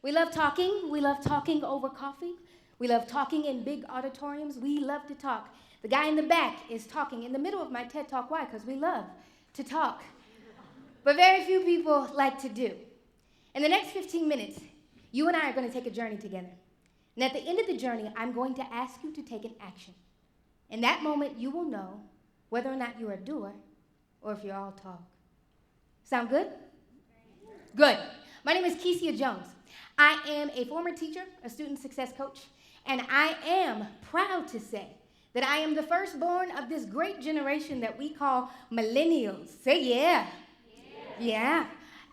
We love talking. We love talking over coffee. We love talking in big auditoriums. We love to talk. The guy in the back is talking in the middle of my TED Talk. Why? Because we love to talk. But very few people like to do. In the next 15 minutes, you and I are going to take a journey together. And at the end of the journey, I'm going to ask you to take an action. In that moment, you will know whether or not you're a doer or if you're all talk. Sound good? Good. My name is Kecia Jones. I am a former teacher, a student success coach, and I am proud to say that I am the firstborn of this great generation that we call Millennials. Say yeah. Yeah.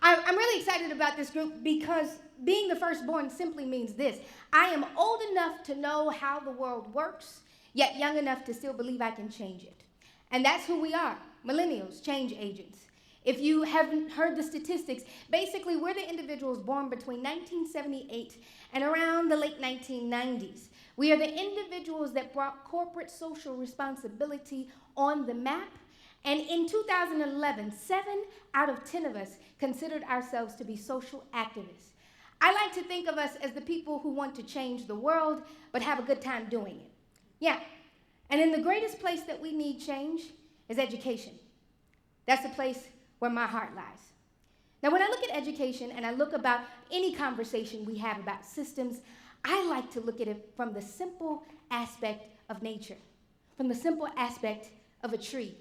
I'm really excited about this group because being the firstborn simply means this. I am old enough to know how the world works, yet young enough to still believe I can change it. And that's who we are, Millennials, change agents. If you haven't heard the statistics, basically we're the individuals born between 1978 and around the late 1990s. We are the individuals that brought corporate social responsibility on the map. And in 2011, 7 out of 10 of us considered ourselves to be social activists. I like to think of us as the people who want to change the world, but have a good time doing it. Yeah. And in the greatest place that we need change is education. That's the place where my heart lies. Now, when I look at education and I look about any conversation we have about systems, I like to look at it from the simple aspect of nature, from the simple aspect of a tree.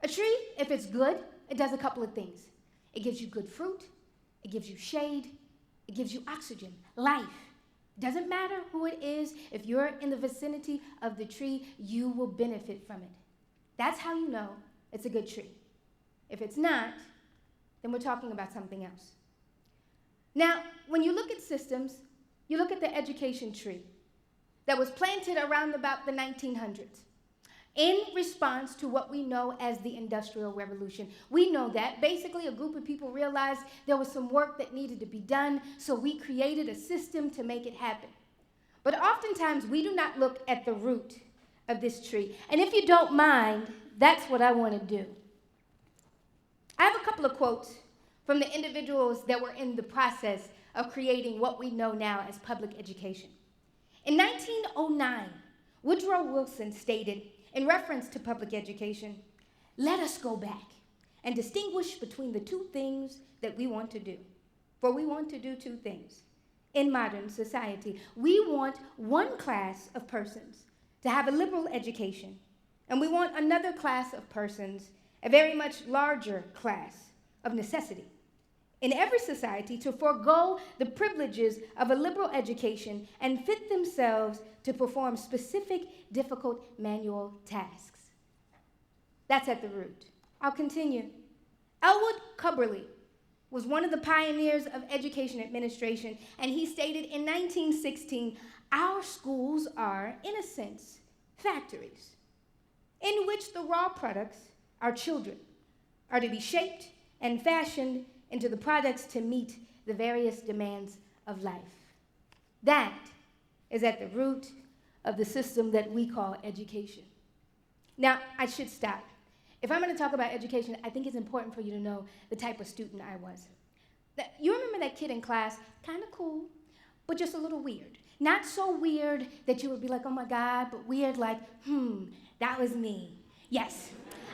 A tree, if it's good, it does a couple of things. It gives you good fruit, it gives you shade, it gives you oxygen, life. It doesn't matter who it is, if you're in the vicinity of the tree, you will benefit from it. That's how you know it's a good tree. If it's not, then we're talking about something else. Now, when you look at systems, you look at the education tree that was planted around about the 1900s. In response to what we know as the Industrial Revolution. We know that basically a group of people realized there was some work that needed to be done, so we created a system to make it happen. But oftentimes we do not look at the root of this tree. And if you don't mind, that's what I want to do. I have a couple of quotes from the individuals that were in the process of creating what we know now as public education. In 1909, Woodrow Wilson stated, in reference to public education, let us go back and distinguish between the two things that we want to do. For we want to do two things in modern society. We want one class of persons to have a liberal education, and we want another class of persons, a very much larger class of necessity, in every society to forego the privileges of a liberal education and fit themselves to perform specific, difficult manual tasks. That's at the root. I'll continue. Elwood Cubberley was one of the pioneers of education administration, and he stated in 1916, our schools are, in a sense, factories in which the raw products, our children, are to be shaped and fashioned into the products to meet the various demands of life. That is at the root of the system that we call education. Now, I should stop. If I'm going to talk about education, I think it's important for you to know the type of student I was. You remember that kid in class, kind of cool, but just a little weird. Not so weird that you would be like, oh my God, but weird like, that was me. Yes.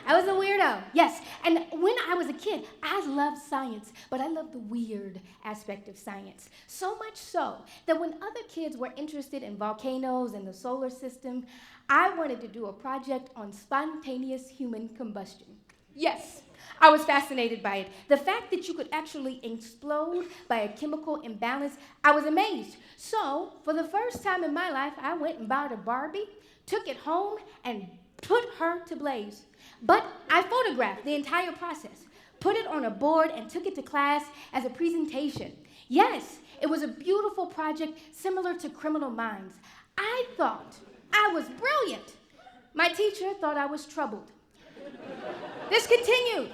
I was a weirdo, yes. And when I was a kid, I loved science, but I loved the weird aspect of science. So much so that when other kids were interested in volcanoes and the solar system, I wanted to do a project on spontaneous human combustion. Yes, I was fascinated by it. The fact that you could actually explode by a chemical imbalance, I was amazed. So, for the first time in my life, I went and bought a Barbie, took it home, and put her to blaze. But I photographed the entire process, put it on a board, and took it to class as a presentation. Yes, it was a beautiful project similar to Criminal Minds. I thought I was brilliant. My teacher thought I was troubled. This continued.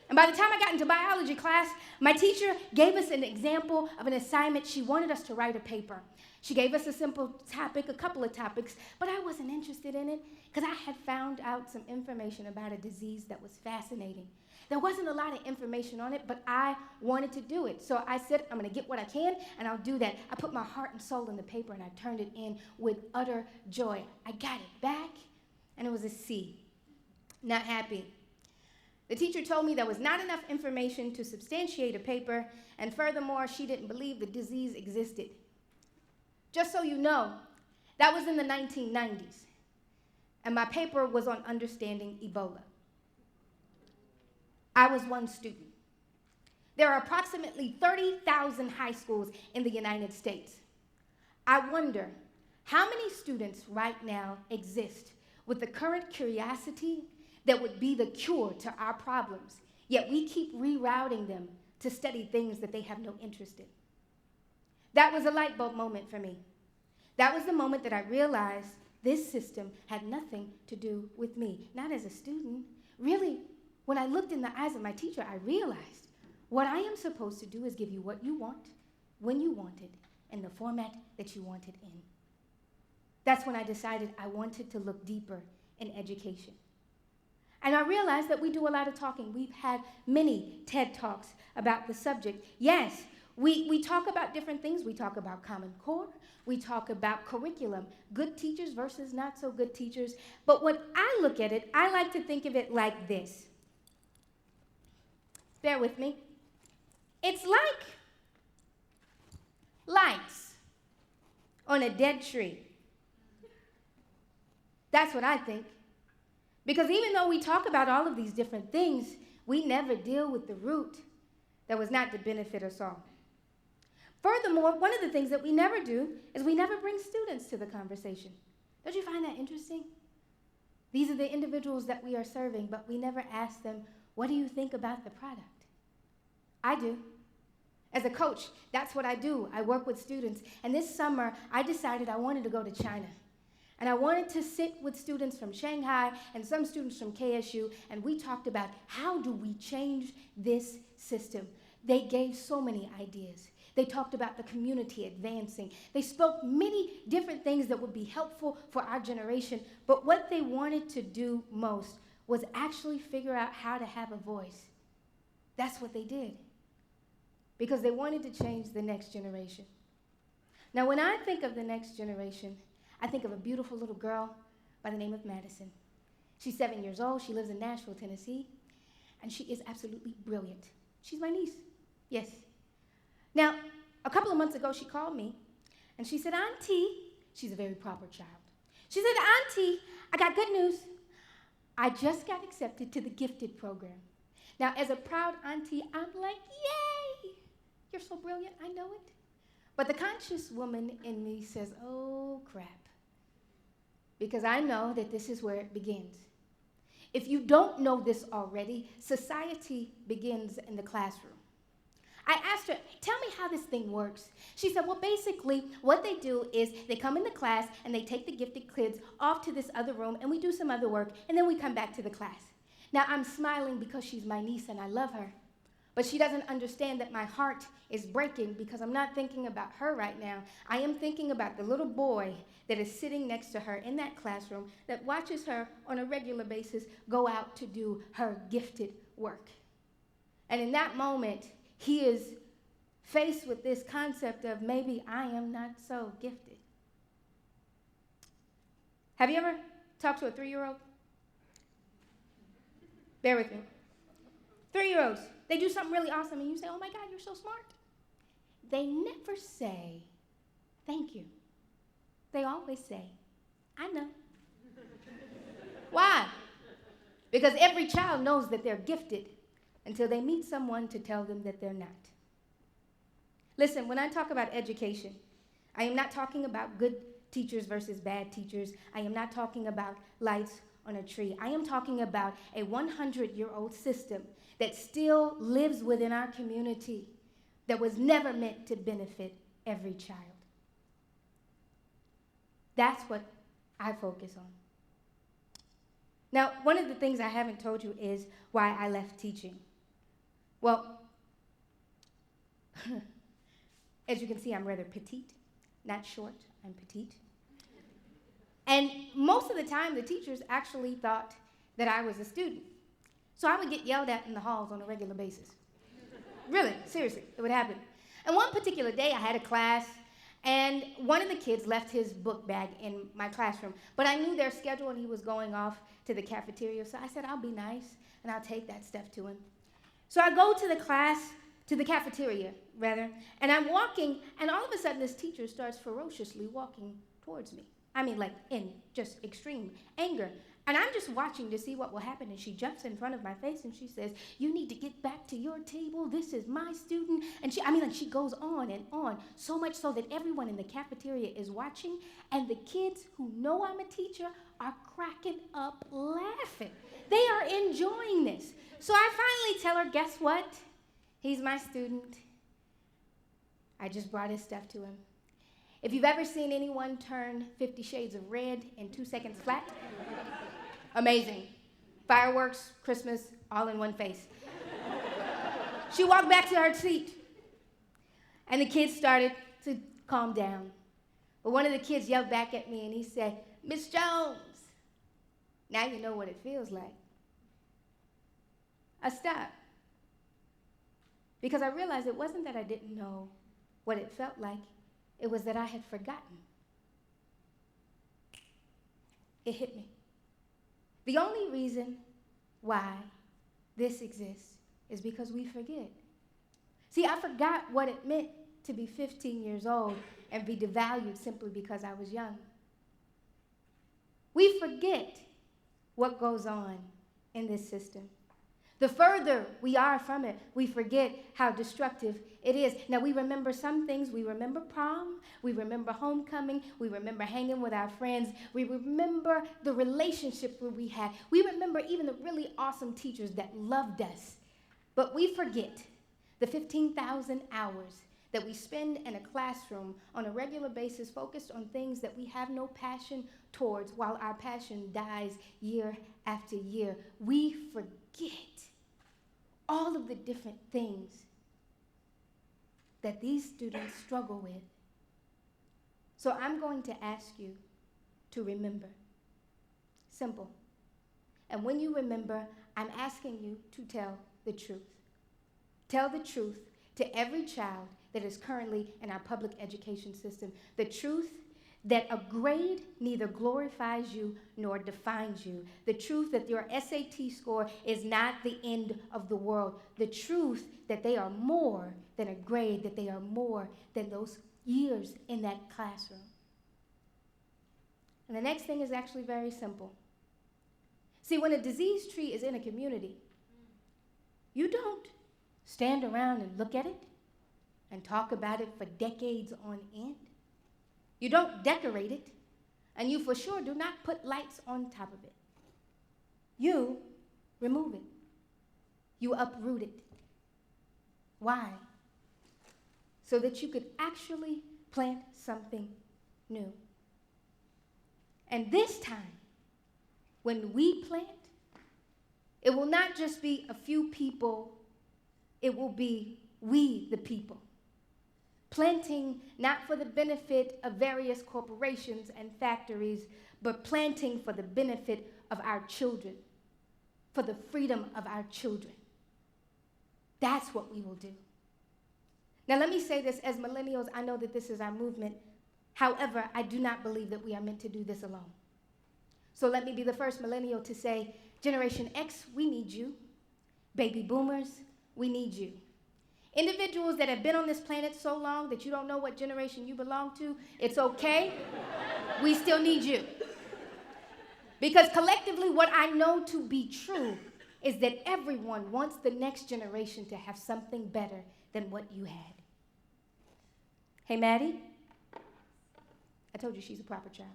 And by the time I got into biology class, my teacher gave us an example of an assignment. She wanted us to write a paper. She gave us a simple topic, a couple of topics, but I wasn't interested in it because I had found out some information about a disease that was fascinating. There wasn't a lot of information on it, but I wanted to do it. So I said, I'm going to get what I can, and I'll do that. I put my heart and soul in the paper, and I turned it in with utter joy. I got it back, and it was a C. Not happy. The teacher told me there was not enough information to substantiate a paper, and furthermore, she didn't believe the disease existed. Just so you know, that was in the 1990s, and my paper was on understanding Ebola. I was one student. There are approximately 30,000 high schools in the United States. I wonder how many students right now exist with the current curiosity that would be the cure to our problems, yet we keep rerouting them to study things that they have no interest in. That was a light bulb moment for me. That was the moment that I realized this system had nothing to do with me, not as a student. Really, when I looked in the eyes of my teacher, I realized what I am supposed to do is give you what you want, when you want it, in the format that you want it in. That's when I decided I wanted to look deeper in education. And I realized that we do a lot of talking. We've had many TED Talks about the subject. Yes, we talk about different things. We talk about Common Core. We talk about curriculum, good teachers versus not so good teachers. But when I look at it, I like to think of it like this. Bear with me. It's like lights on a dead tree. That's what I think. Because even though we talk about all of these different things, we never deal with the root that was not to benefit us all. Furthermore, one of the things that we never do is we never bring students to the conversation. Don't you find that interesting? These are the individuals that we are serving, but we never ask them, what do you think about the product? I do. As a coach, that's what I do. I work with students. And this summer, I decided I wanted to go to China. And I wanted to sit with students from Shanghai and some students from KSU, and we talked about how do we change this system. They gave so many ideas. They talked about the community advancing. They spoke many different things that would be helpful for our generation, but what they wanted to do most was actually figure out how to have a voice. That's what they did, because they wanted to change the next generation. Now, when I think of the next generation, I think of a beautiful little girl by the name of Madison. She's 7 years old. She lives in Nashville, Tennessee, and she is absolutely brilliant. She's my niece, yes. Now, a couple of months ago, she called me, and she said, Auntie, she's a very proper child. She said, Auntie, I got good news. I just got accepted to the gifted program. Now, as a proud auntie, I'm like, yay! You're so brilliant, I know it. But the conscious woman in me says, oh, crap. Because I know that this is where it begins. If you don't know this already, society begins in the classroom. I asked her, tell me how this thing works. She said, well, basically, what they do is they come into class and they take the gifted kids off to this other room and we do some other work and then we come back to the class. Now, I'm smiling because she's my niece and I love her. But she doesn't understand that my heart is breaking because I'm not thinking about her right now. I am thinking about the little boy that is sitting next to her in that classroom that watches her on a regular basis go out to do her gifted work. And in that moment, he is faced with this concept of maybe I am not so gifted. Have you ever talked to a 3-year-old? Bear with me. 3-year-olds, they do something really awesome and you say, oh my God, you're so smart. They never say, thank you. They always say, I know. Why? Because every child knows that they're gifted until they meet someone to tell them that they're not. Listen, when I talk about education, I am not talking about good teachers versus bad teachers. I am not talking about lights on a tree. I am talking about a 100-year-old system that still lives within our community that was never meant to benefit every child. That's what I focus on. Now, one of the things I haven't told you is why I left teaching. Well, as you can see, I'm rather petite, not short, I'm petite. And most of the time, the teachers actually thought that I was a student. So I would get yelled at in the halls on a regular basis. Really, seriously, it would happen. And one particular day I had a class, and one of the kids left his book bag in my classroom, but I knew their schedule and he was going off to the cafeteria, so I said, I'll be nice and I'll take that stuff to him. So I go to the cafeteria, and I'm walking, and all of a sudden this teacher starts ferociously walking towards me. I mean, like in just extreme anger. And I'm just watching to see what will happen, and she jumps in front of my face and she says, you need to get back to your table, this is my student. And she goes on and on, so much so that everyone in the cafeteria is watching, and the kids who know I'm a teacher are cracking up laughing. They are enjoying this. So I finally tell her, guess what? He's my student. I just brought his stuff to him. If you've ever seen anyone turn 50 Shades of Red in 2 seconds flat, amazing. Fireworks, Christmas, all in one face. She walked back to her seat, and the kids started to calm down. But one of the kids yelled back at me, and he said, Miss Jones, now you know what it feels like. I stopped, because I realized it wasn't that I didn't know what it felt like, it was that I had forgotten. It hit me. The only reason why this exists is because we forget. See, I forgot what it meant to be 15 years old and be devalued simply because I was young. We forget what goes on in this system. The further we are from it, we forget how destructive it is. Now, we remember some things. We remember prom. We remember homecoming. We remember hanging with our friends. We remember the relationships we had. We remember even the really awesome teachers that loved us. But we forget the 15,000 hours that we spend in a classroom on a regular basis focused on things that we have no passion towards, while our passion dies year after year. We forget all of the different things that these students struggle with. So I'm going to ask you to remember. Simple. And when you remember, I'm asking you to tell the truth. Tell the truth to every child that is currently in our public education system. The truth that a grade neither glorifies you nor defines you. The truth that your SAT score is not the end of the world. The truth that they are more than a grade, that they are more than those years in that classroom. And the next thing is actually very simple. See, when a disease tree is in a community, you don't stand around and look at it and talk about it for decades on end. You don't decorate it, and you for sure do not put lights on top of it. You remove it. You uproot it. Why? So that you could actually plant something new. And this time, when we plant, it will not just be a few people, it will be we the people. Planting not for the benefit of various corporations and factories, but planting for the benefit of our children, for the freedom of our children. That's what we will do. Now let me say this, as millennials, I know that this is our movement. However, I do not believe that we are meant to do this alone. So let me be the first millennial to say, Generation X, we need you. Baby boomers, we need you. Individuals that have been on this planet so long that you don't know what generation you belong to, it's okay. We still need you. Because collectively, what I know to be true is that everyone wants the next generation to have something better than what you had. Hey, Maddie, I told you she's a proper child.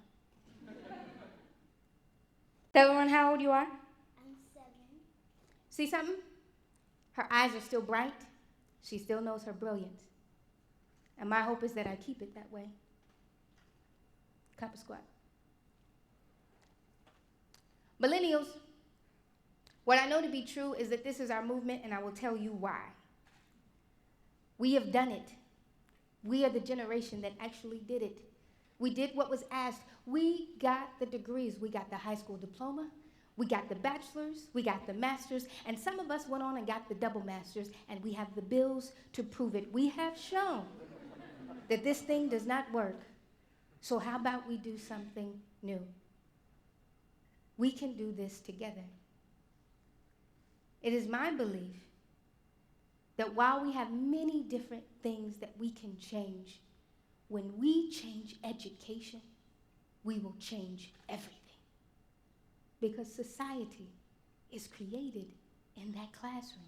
Tell everyone how old you are. I'm 7. See something? Her eyes are still bright. She still knows her brilliance. And my hope is that I keep it that way. Kappa squat. Millennials, what I know to be true is that this is our movement, and I will tell you why. We have done it. We are the generation that actually did it. We did what was asked. We got the degrees. We got the high school diploma. We got the bachelor's, we got the master's, and some of us went on and got the double master's, and we have the bills to prove it. We have shown that this thing does not work. So how about we do something new? We can do this together. It is my belief that while we have many different things that we can change, when we change education, we will change everything. Because society is created in that classroom.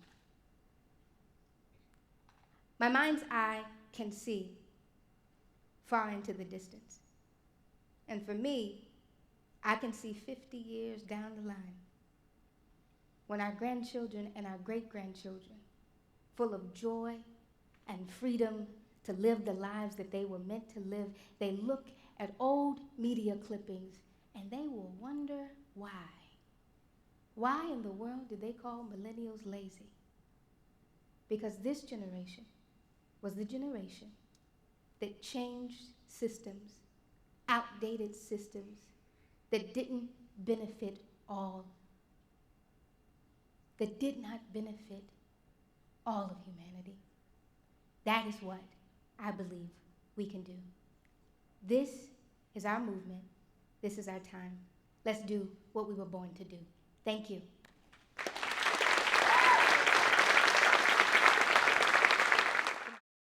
My mind's eye can see far into the distance. And for me, I can see 50 years down the line when our grandchildren and our great-grandchildren, full of joy and freedom to live the lives that they were meant to live, they look at old media clippings and they will wonder why. Why in the world did they call millennials lazy? Because this generation was the generation that changed systems, outdated systems that didn't benefit all, that did not benefit all of humanity. That is what I believe we can do. This is our movement. This is our time. Let's do what we were born to do. Thank you.